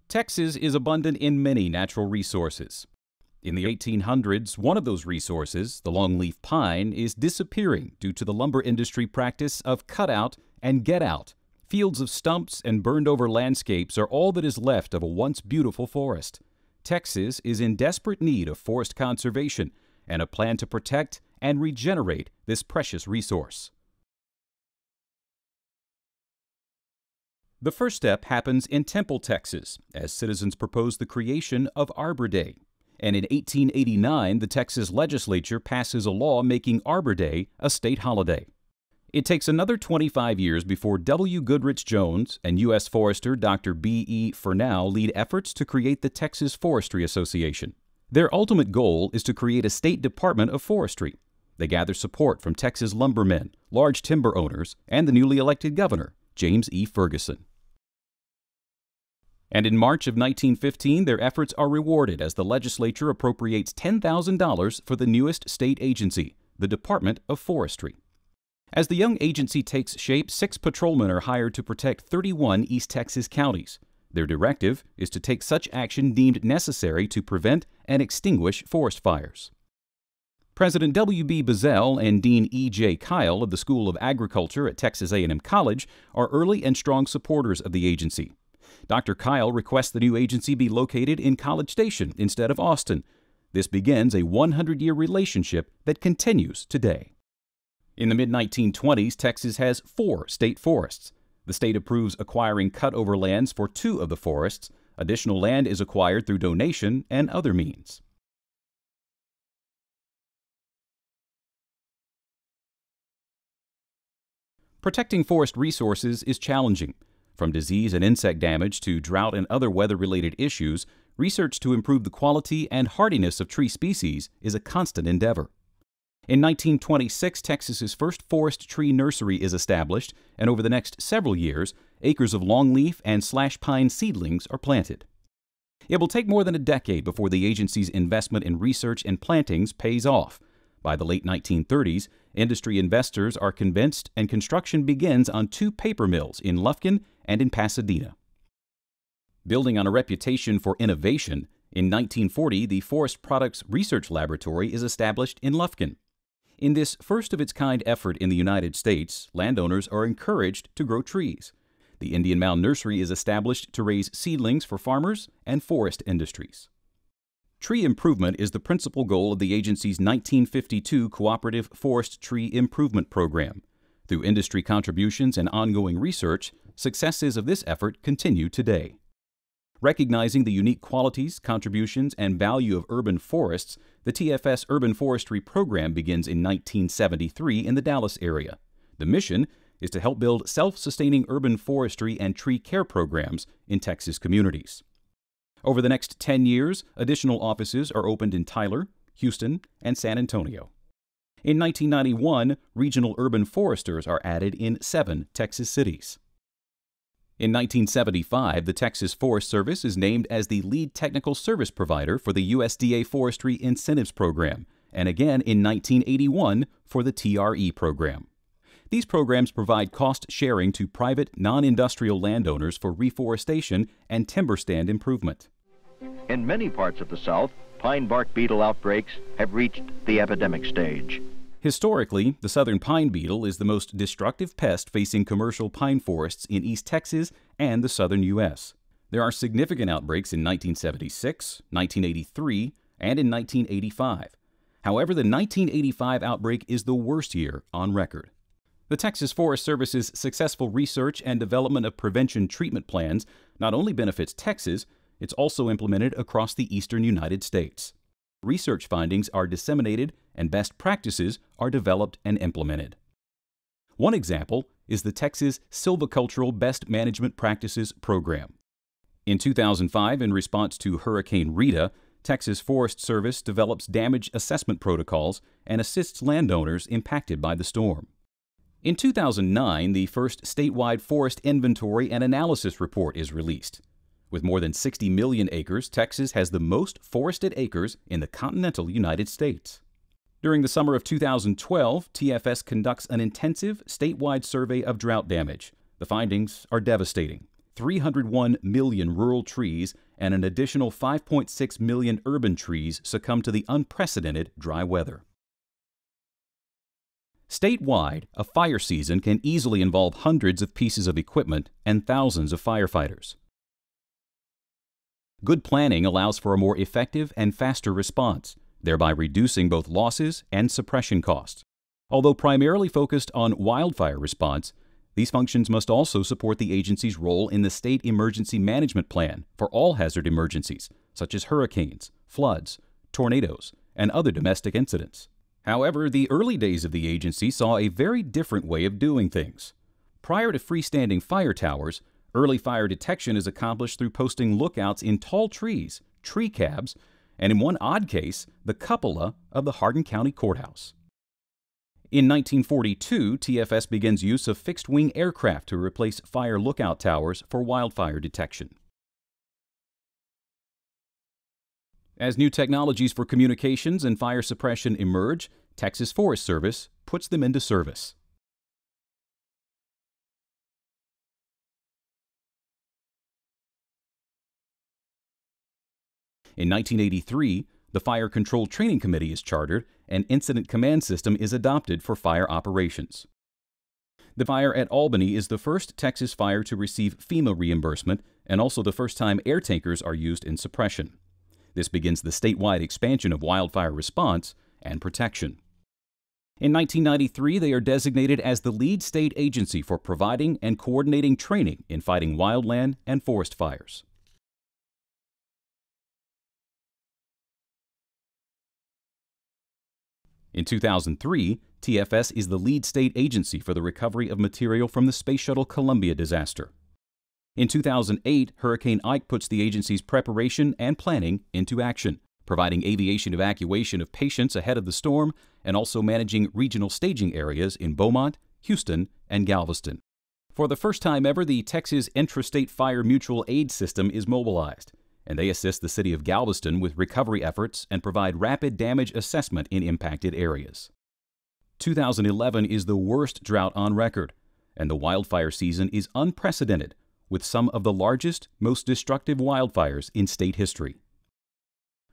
Texas is abundant in many natural resources. In the 1800s, one of those resources, the longleaf pine, is disappearing due to the lumber industry practice of cut out and get out. Fields of stumps and burned-over landscapes are all that is left of a once beautiful forest. Texas is in desperate need of forest conservation and a plan to protect and regenerate this precious resource. The first step happens in Temple, Texas, as citizens propose the creation of Arbor Day. And in 1889, the Texas legislature passes a law making Arbor Day a state holiday. It takes another 25 years before W. Goodrich Jones and U.S. forester Dr. B.E. Furnau lead efforts to create the Texas Forestry Association. Their ultimate goal is to create a state department of forestry. They gather support from Texas lumbermen, large timber owners, and the newly elected governor, James E. Ferguson. And in March of 1915, their efforts are rewarded as the legislature appropriates $10,000 for the newest state agency, the Department of Forestry. As the young agency takes shape, 6 patrolmen are hired to protect 31 East Texas counties. Their directive is to take such action deemed necessary to prevent and extinguish forest fires. President W.B. Bazell and Dean E.J. Kyle of the School of Agriculture at Texas A&M College are early and strong supporters of the agency. Dr. Kyle requests the new agency be located in College Station instead of Austin. This begins a 100-year relationship that continues today. In the mid-1920s, Texas has 4 state forests. The state approves acquiring cut-over lands for 2 of the forests. Additional land is acquired through donation and other means. Protecting forest resources is challenging. From disease and insect damage to drought and other weather-related issues, research to improve the quality and hardiness of tree species is a constant endeavor. In 1926, Texas's first forest tree nursery is established, and over the next several years, acres of longleaf and slash pine seedlings are planted. It will take more than a decade before the agency's investment in research and plantings pays off. By the late 1930s, industry investors are convinced, and construction begins on 2 paper mills in Lufkin and in Pasadena. Building on a reputation for innovation, in 1940 the Forest Products Research Laboratory is established in Lufkin. In this first-of-its-kind effort in the United States, landowners are encouraged to grow trees. The Indian Mound Nursery is established to raise seedlings for farmers and forest industries. Tree improvement is the principal goal of the agency's 1952 Cooperative Forest Tree Improvement Program. Through industry contributions and ongoing research, successes of this effort continue today. Recognizing the unique qualities, contributions, and value of urban forests, the TFS Urban Forestry Program begins in 1973 in the Dallas area. The mission is to help build self-sustaining urban forestry and tree care programs in Texas communities. Over the next 10 years, additional offices are opened in Tyler, Houston, and San Antonio. In 1991, regional urban foresters are added in 7 Texas cities. In 1975, the Texas Forest Service is named as the lead technical service provider for the USDA Forestry Incentives Program, and again in 1981 for the TRE program. These programs provide cost sharing to private, non-industrial landowners for reforestation and timber stand improvement. In many parts of the South, pine bark beetle outbreaks have reached the epidemic stage. Historically, the southern pine beetle is the most destructive pest facing commercial pine forests in East Texas and the southern U.S. There are significant outbreaks in 1976, 1983, and in 1985. However, the 1985 outbreak is the worst year on record. The Texas Forest Service's successful research and development of prevention treatment plans not only benefits Texas, it's also implemented across the eastern United States. Research findings are disseminated and best practices are developed and implemented. One example is the Texas Silvicultural Best Management Practices Program. In 2005, in response to Hurricane Rita, Texas Forest Service develops damage assessment protocols and assists landowners impacted by the storm. In 2009, the first statewide forest inventory and analysis report is released. With more than 60 million acres, Texas has the most forested acres in the continental United States. During the summer of 2012, TFS conducts an intensive statewide survey of drought damage. The findings are devastating. 301 million rural trees and an additional 5.6 million urban trees succumb to the unprecedented dry weather. Statewide, a fire season can easily involve hundreds of pieces of equipment and thousands of firefighters. Good planning allows for a more effective and faster response, thereby reducing both losses and suppression costs. Although primarily focused on wildfire response, these functions must also support the agency's role in the State Emergency Management Plan for all hazard emergencies, such as hurricanes, floods, tornadoes, and other domestic incidents. However, the early days of the agency saw a very different way of doing things. Prior to freestanding fire towers, early fire detection is accomplished through posting lookouts in tall trees, tree cabs, and in one odd case, the cupola of the Hardin County Courthouse. In 1942, TFS begins use of fixed-wing aircraft to replace fire lookout towers for wildfire detection. As new technologies for communications and fire suppression emerge, Texas Forest Service puts them into service. In 1983, the Fire Control Training Committee is chartered and Incident Command System is adopted for fire operations. The fire at Albany is the first Texas fire to receive FEMA reimbursement and also the first time air tankers are used in suppression. This begins the statewide expansion of wildfire response and protection. In 1993, they are designated as the lead state agency for providing and coordinating training in fighting wildland and forest fires. In 2003, TFS is the lead state agency for the recovery of material from the Space Shuttle Columbia disaster. In 2008, Hurricane Ike puts the agency's preparation and planning into action, providing aviation evacuation of patients ahead of the storm and also managing regional staging areas in Beaumont, Houston, and Galveston. For the first time ever, the Texas Intrastate Fire Mutual Aid System is mobilized, and they assist the city of Galveston with recovery efforts and provide rapid damage assessment in impacted areas. 2011 is the worst drought on record, and the wildfire season is unprecedented, with some of the largest, most destructive wildfires in state history.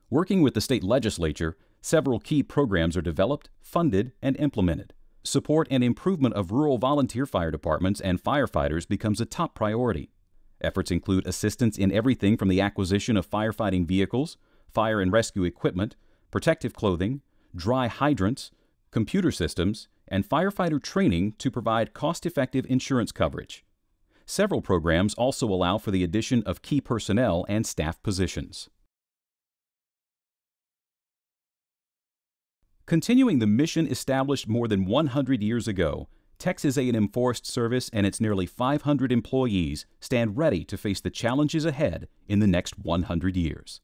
Working with the state legislature, several key programs are developed, funded, and implemented. Support and improvement of rural volunteer fire departments and firefighters becomes a top priority. Efforts include assistance in everything from the acquisition of firefighting vehicles, fire and rescue equipment, protective clothing, dry hydrants, computer systems, and firefighter training to provide cost-effective insurance coverage. Several programs also allow for the addition of key personnel and staff positions. Continuing the mission established more than 100 years ago, Texas A&M Forest Service and its nearly 500 employees stand ready to face the challenges ahead in the next 100 years.